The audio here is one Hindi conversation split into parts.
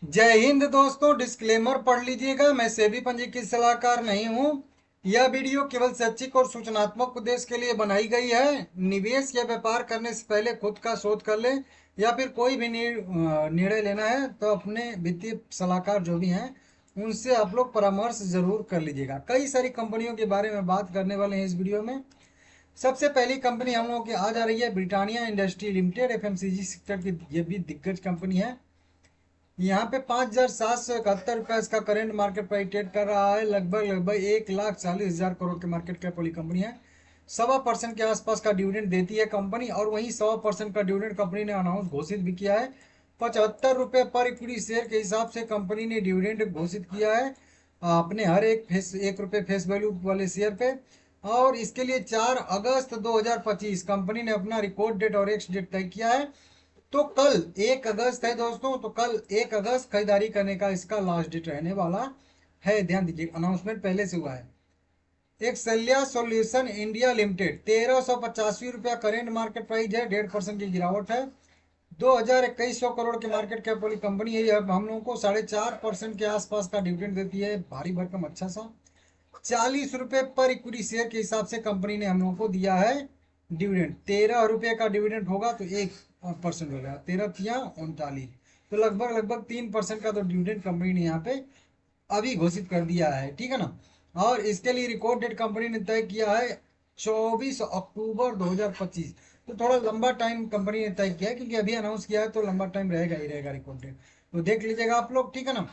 जय हिंद दोस्तों, डिस्क्लेमर पढ़ लीजिएगा। मैं सेबी पंजीकृत सलाहकार नहीं हूं। यह वीडियो केवल शैक्षिक और सूचनात्मक उद्देश्य के लिए बनाई गई है। निवेश या व्यापार करने से पहले खुद का शोध कर लें या फिर कोई भी निर्णय लेना है तो अपने वित्तीय सलाहकार जो भी हैं उनसे आप लोग परामर्श जरूर कर लीजिएगा। कई सारी कंपनियों के बारे में बात करने वाले हैं इस वीडियो में। सबसे पहली कंपनी हम लोगों की आ जा रही है Britannia industry limited, FMCG sector की ये भी दिग्गज कंपनी है। यहाँ पे 5,771 रुपये इसका करेंट मार्केट प्राइस ट्रेड कर रहा है। लगभग लगभग 1,40,000 करोड़ के मार्केट कैप वाली कंपनी है। 1.25% के आसपास का डिविडेंड देती है कंपनी, और वहीं 100% का डिविडेंड कंपनी ने अनाउंस घोषित भी किया है। 75 रुपये पर इक्विटी शेयर के हिसाब से कंपनी ने डिविडेंड घोषित किया है अपने हर एक रुपये फेस वैल्यू वाले शेयर पे। और इसके लिए 4 अगस्त 2025 कंपनी ने अपना रिकॉर्ड डेट और एक्स डेट तय किया है। तो कल 1 अगस्त है दोस्तों, तो कल 1 अगस्त खरीदारी करने का इसका लास्ट डेट रहने वाला है। ध्यान दीजिए, अनाउंसमेंट पहले से हुआ है। एक सल्या सॉल्यूशन इंडिया लिमिटेड 1,385 रुपया करेंट मार्केट प्राइस है। 1.5% की गिरावट है। 2,21,000 करोड़ के मार्केट कैप वाली कंपनी है। अब हम लोगों को 4.5% के आसपास का डिविडेंड देती है, भारी भरकम अच्छा सा। 40 रुपये पर इक्विटी शेयर के हिसाब से कंपनी ने हम लोगों को दिया है डिविडेंड। 13 रुपये का डिविडेंड होगा तो 1% हो गया, 13 × 39, तो लगभग लगभग 3% का तो डिविडेंड कंपनी ने यहाँ पे अभी घोषित कर दिया है। ठीक है ना। और इसके लिए रिकॉर्ड डेट कंपनी ने तय किया है 24 अक्टूबर 2025। तो थोड़ा लंबा टाइम कंपनी ने तय किया है, क्योंकि अभी अनाउंस किया है तो लंबा टाइम रहेगा ही रहेगा रिकॉर्ड डेट। तो देख लीजिएगा आप लोग, ठीक है ना।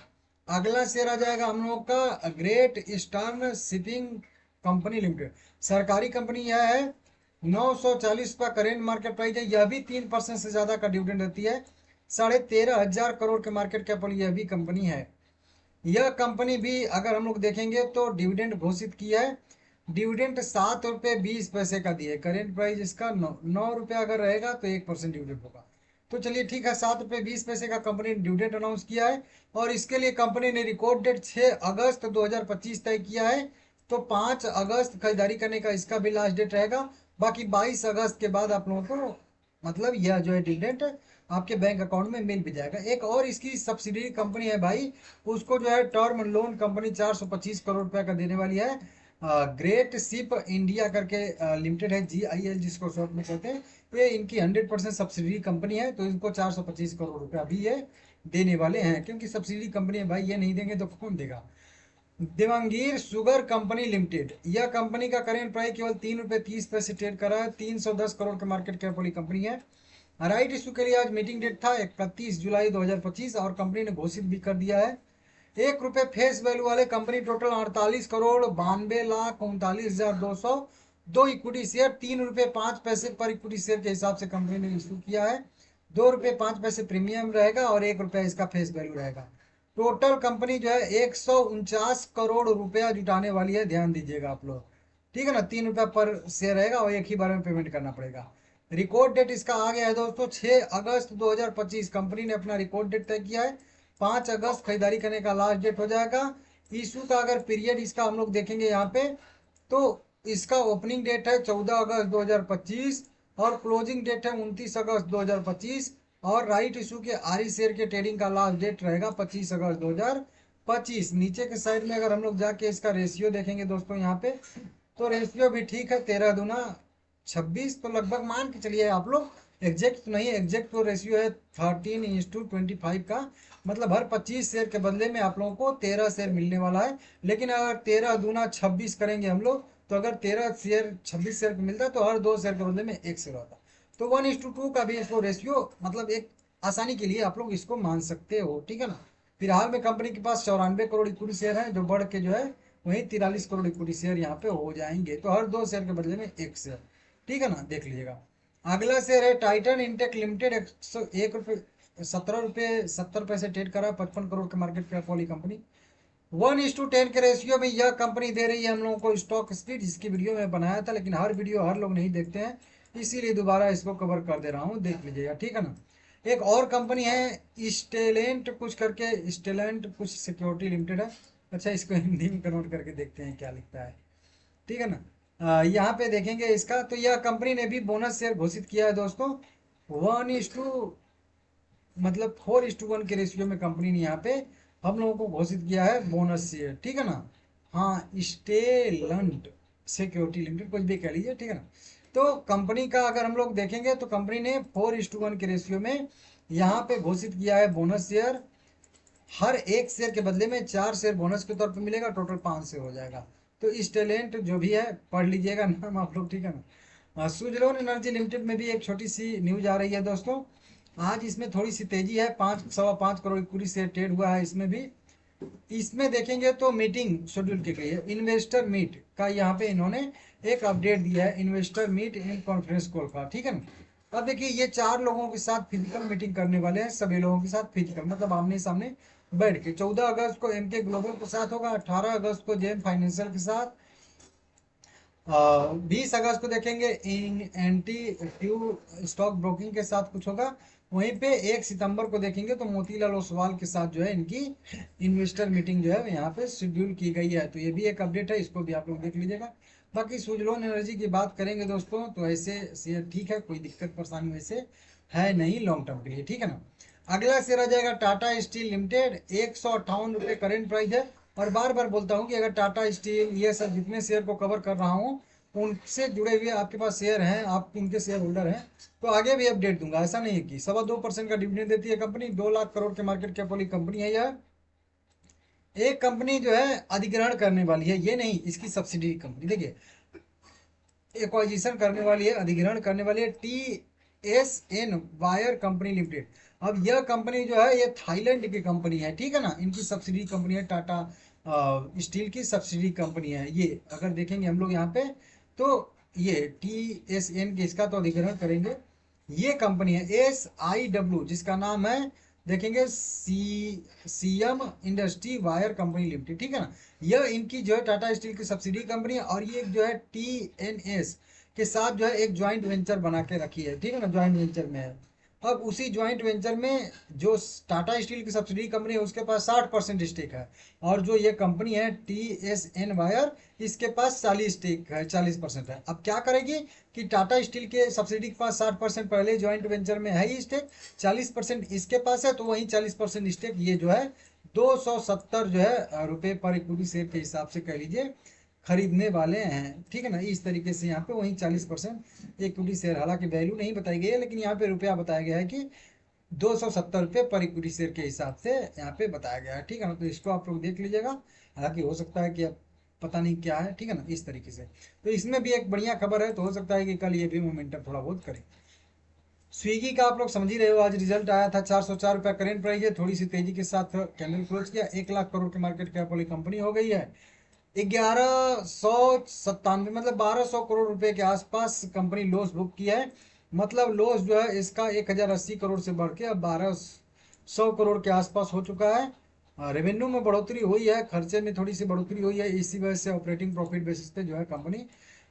अगला शेयर आ जाएगा हम लोग का great eastern shipping company limited. सरकारी कंपनी यह है। 940 रुपया करेंट मार्केट प्राइस है। यह भी 3% से ज्यादा का डिविडेंड देती है। 13,500 करोड़ के मार्केट कैप वाली यह भी कंपनी है। यह कंपनी भी अगर हम लोग देखेंगे तो डिविडेंड घोषित किया है। डिविडेंड 7 रुपये 20 पैसे का दिए। करेंट प्राइस इसका 9 रुपया अगर रहेगा तो 1% डिविडेंड होगा। तो चलिए ठीक है, 7 रुपये 20 पैसे का कंपनी ने डिविडेंड अनाउंस किया है। और इसके लिए कंपनी ने रिकॉर्ड डेट 6 अगस्त 2025 तय किया है। तो 5 अगस्त खरीदारी करने का इसका भी लास्ट डेट रहेगा। बाकी 22 अगस्त के बाद आप लोगों को मतलब यह जो है डिविडेंड आपके बैंक अकाउंट में मिल भी जाएगा। एक और इसकी सब्सिडरी कंपनी है भाई, उसको जो है टर्म लोन कंपनी 425 करोड़ रुपए का देने वाली है। ग्रेट शिप इंडिया करके लिमिटेड है, GIL जिसको शॉर्ट में कहते हैं। ये इनकी 100% सब्सिडरी कंपनी है, तो इनको 425 करोड़ रुपया भी ये देने वाले हैं, क्योंकि सब्सिडी कंपनी है भाई, ये नहीं देंगे तो कौन देगा। देवंगीर शुगर कंपनी लिमिटेड, यह कंपनी का करेंट प्राइस केवल 3 रुपये 30 पैसे ट्रेड कर रहा है। 310 करोड़ के मार्केट कैप वाली कंपनी है। राइट इशू के लिए आज मीटिंग डेट था 31 जुलाई 2025, और कंपनी ने घोषित भी कर दिया है। 1 रुपये फेस वैल्यू वाले कंपनी टोटल 48,92,39,39,200 दो इक्विटी शेयर 3 रुपये 5 पैसे पर इक्विटी शेयर के हिसाब से कंपनी ने इशू किया है। 2 रुपये 5 पैसे प्रीमियम रहेगा और 1 रुपया इसका फेस वैल्यू रहेगा। टोटल कंपनी जो है 149 करोड़ रुपया जुटाने वाली है। ध्यान दीजिएगा आप लोग, ठीक है ना। 3 रुपया पर शेयर रहेगा और एक ही बार में पेमेंट करना पड़ेगा। रिकॉर्ड डेट इसका आ गया है दोस्तों 6 अगस्त 2025। कंपनी ने अपना रिकॉर्ड डेट तय किया है। 5 अगस्त खरीदारी करने का लास्ट डेट हो जाएगा। इशू का अगर पीरियड इसका हम लोग देखेंगे यहाँ पे, तो इसका ओपनिंग डेट है 14 अगस्त 2025 और क्लोजिंग डेट है 29 अगस्त 2025। और राइट इशू के आरी शेयर के ट्रेडिंग का लास्ट डेट रहेगा 25 अगस्त 2025। नीचे के साइड में अगर हम लोग जाके इसका रेशियो देखेंगे दोस्तों यहाँ पे, तो रेशियो भी ठीक है, 13 दूना 26। तो लगभग मान के चलिए आप लोग, एग्जैक्ट तो नहीं है, एग्जैक्ट तो रेशियो है 13:25 का। मतलब हर 25 शेयर के बदले में आप लोगों को 13 शेयर मिलने वाला है। लेकिन अगर 13 दूना 26 करेंगे हम लोग, तो अगर 13 शेयर 26 शेयर का मिलता है तो हर 2 शेयर के बदले में 1 शेयर होता। तो 1:2 का भी इसको रेशियो, मतलब एक आसानी के लिए आप लोग इसको मान सकते हो, ठीक है ना। फिलहाल में कंपनी के पास 94 करोड़ इक्विटी शेयर है, जो बढ़ के जो है वही 43 करोड़ इक्विटी शेयर यहाँ पे हो जाएंगे। तो हर 2 शेयर के बदले में 1 शेयर, ठीक है ना, देख लीजिएगा। अगला शेयर है टाइटन इंटेक लिमिटेड। 101 रुपये 70 पैसे ट्रेड करा, 55 करोड़ के मार्केट कैप वाली कंपनी। 1:10 के रेशियो में यह कंपनी दे रही है हम लोगों को स्टॉक स्प्लिट, जिसकी वीडियो में बनाया था, लेकिन हर वीडियो हर लोग नहीं देखते हैं, इसीलिए दोबारा इसको कवर कर दे रहा हूँ, देख लीजिएगा, ठीक है ना। एक और कंपनी है स्टेलेंट कुछ करके, स्टेलेंट कुछ सिक्योरिटी लिमिटेड है। अच्छा, इसको हिंदी में कन्वर्ट करके देखते हैं क्या लिखता है, ठीक है ना। यहाँ पे देखेंगे इसका, तो यह कंपनी ने भी बोनस शेयर घोषित किया है दोस्तों। 1:5 मतलब 4:1 के रेशियो में कंपनी ने यहाँ पे हम लोगों को घोषित किया है बोनस शेयर, ठीक है ना। हाँ, स्टेलंट सिक्योरिटी लिमिटेड कुछ भी कह लीजिए, ठीक है ना। तो कंपनी का अगर हम लोग देखेंगे तो कंपनी ने 4:1 के रेशियो में यहाँ पे घोषित किया है बोनस शेयर। हर एक शेयर के बदले में 4 शेयर बोनस के तौर पर मिलेगा, टोटल 5 शेयर हो जाएगा। तो इस टैलेंट जो भी है पढ़ लीजिएगा नाम आप लोग, ठीक है ना। सुजलोन एनर्जी लिमिटेड में भी एक छोटी सी न्यूज आ रही है दोस्तों। आज इसमें थोड़ी सी तेजी है, 5.5 करोड़ इक्विटी शेयर ट्रेड हुआ है इसमें भी। इसमें देखेंगे तो मीटिंग शेड्यूल की गई है, इन्वेस्टर मीट का यहाँ पे इन्होंने एक अपडेट दिया है, investor meet in conference call का, ठीक है ना। अब देखिए ये 4 लोगों के साथ फिजिकल मीटिंग करने वाले हैं, सभी लोगों के साथ फिजिकल मतलब आमने सामने बैठ के। 14 अगस्त को एमके ग्लोबल के साथ होगा, 18 अगस्त को जेम फाइनेंशियल के साथ, 20 अगस्त को देखेंगे इन एंटी ट्यू स्टॉक ब्रोकिंग के साथ कुछ होगा। वहीं पे 1 सितंबर को देखेंगे तो मोतीलाल ओसवाल के साथ जो है इनकी इन्वेस्टर मीटिंग जो है यहाँ पे शेड्यूल की गई है। तो ये भी एक अपडेट है, इसको भी आप लोग देख लीजिएगा। बाकी सुजलोन एनर्जी की बात करेंगे दोस्तों तो ऐसे शेयर ठीक है, कोई दिक्कत परेशानी वैसे है नहीं लॉन्ग टर्म के लिए, ठीक है ना। अगला शेयर आ जाएगा टाटा स्टील लिमिटेड, 158 रुपये करेंट प्राइस है। और बार बार बोलता हूँ कि अगर टाटा स्टील ये सब जितने शेयर को कवर कर रहा हूँ उनसे जुड़े हुए आपके पास शेयर हैं, आप उनके शेयर होल्डर हैं, तो आगे भी अपडेट दूंगा। ऐसा नहीं है कि 2.25% का डिविडेंड देती है कंपनी, 2 लाख करोड़ के मार्केट कैप वाली कंपनी है यह। एक कंपनी जो है अधिग्रहण करने वाली है, ये नहीं इसकी सब्सिडी कंपनी, देखिए एक्वाजिशन करने वाली है, अधिग्रहण करने वाली है TSN वायर कंपनी लिमिटेड। अब यह कंपनी जो है ये थाईलैंड की कंपनी है, ठीक है ना। इनकी सब्सिडी कंपनी है, टाटा स्टील की सब्सिडी कंपनी है ये। अगर देखेंगे हम लोग यहाँ पे तो ये TSN के इसका तो अधिग्रहण करेंगे। ये कंपनी है SIW जिसका नाम है देखेंगे CM industry wire company limited, ठीक है ना। यह इनकी जो है टाटा स्टील की सब्सिडी कंपनी है और ये जो है TNS के साथ जो है एक ज्वाइंट वेंचर बना के रखी है, ठीक है ना, ज्वाइंट वेंचर में है। अब उसी ज्वाइंट वेंचर में जो टाटा स्टील की सब्सिडी कंपनी है उसके पास 60% स्टेक है, और जो ये कंपनी है TSN वायर इसके पास 40 स्टेक है, 40% है। अब क्या करेगी कि टाटा स्टील के सब्सिडी के पास 60% पहले ज्वाइंट वेंचर में है ही स्टेक, 40% इसके पास है, तो वही 40% स्टेक ये जो है 270 जो है रुपये पर इक्विटी शेयर के हिसाब से कह लीजिए खरीदने वाले हैं, ठीक है ना। इस तरीके से यहाँ पे वही 40% इक्विटी शेयर, हालांकि वैल्यू नहीं बताई गई है लेकिन यहाँ पे रुपया बताया गया है कि 270 रुपये पर इक्विटी शेयर के हिसाब से यहाँ पे बताया गया है, ठीक है ना। तो इसको आप लोग देख लीजिएगा, हालांकि हो सकता है कि अब पता नहीं क्या है, ठीक है ना, इस तरीके से। तो इसमें भी एक बढ़िया खबर है, तो हो सकता है कि कल ये भी मोमेंटम थोड़ा बहुत करे। स्विगी का आप लोग समझ ही रहे हो, आज रिजल्ट आया था, 404 रुपया करेंट प्राइस है, थोड़ी सी तेजी के साथ कैंडल क्लोज किया, 1 लाख करोड़ के मार्केट कैप वाली कंपनी हो गई है। 1197 मतलब 1200 करोड़ रुपए के आसपास कंपनी लॉस बुक किया है। मतलब लॉस जो है इसका 1080 करोड़ से बढ़ के अब 1200 करोड़ के आसपास हो चुका है। रेवेन्यू में बढ़ोतरी हुई है, खर्चे में थोड़ी सी बढ़ोतरी हुई है, इसी वजह से ऑपरेटिंग प्रॉफिट बेसिस पे जो है कंपनी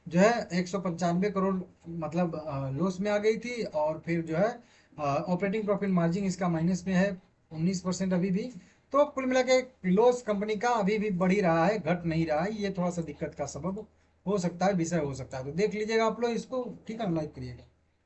जो है 195 करोड़ मतलब लॉस में आ गई थी। और फिर जो है ऑपरेटिंग प्रॉफिट मार्जिन इसका माइनस में है 19% अभी भी। तो कुल मिला के लॉस कंपनी का अभी भी बढ़ ही रहा है, घट नहीं रहा है, ये थोड़ा सा दिक्कत का सबब हो सकता है, विषय हो सकता है। तो देख लीजिएगा आप लोग इसको, ठीक है ना, लाइक करिएगा।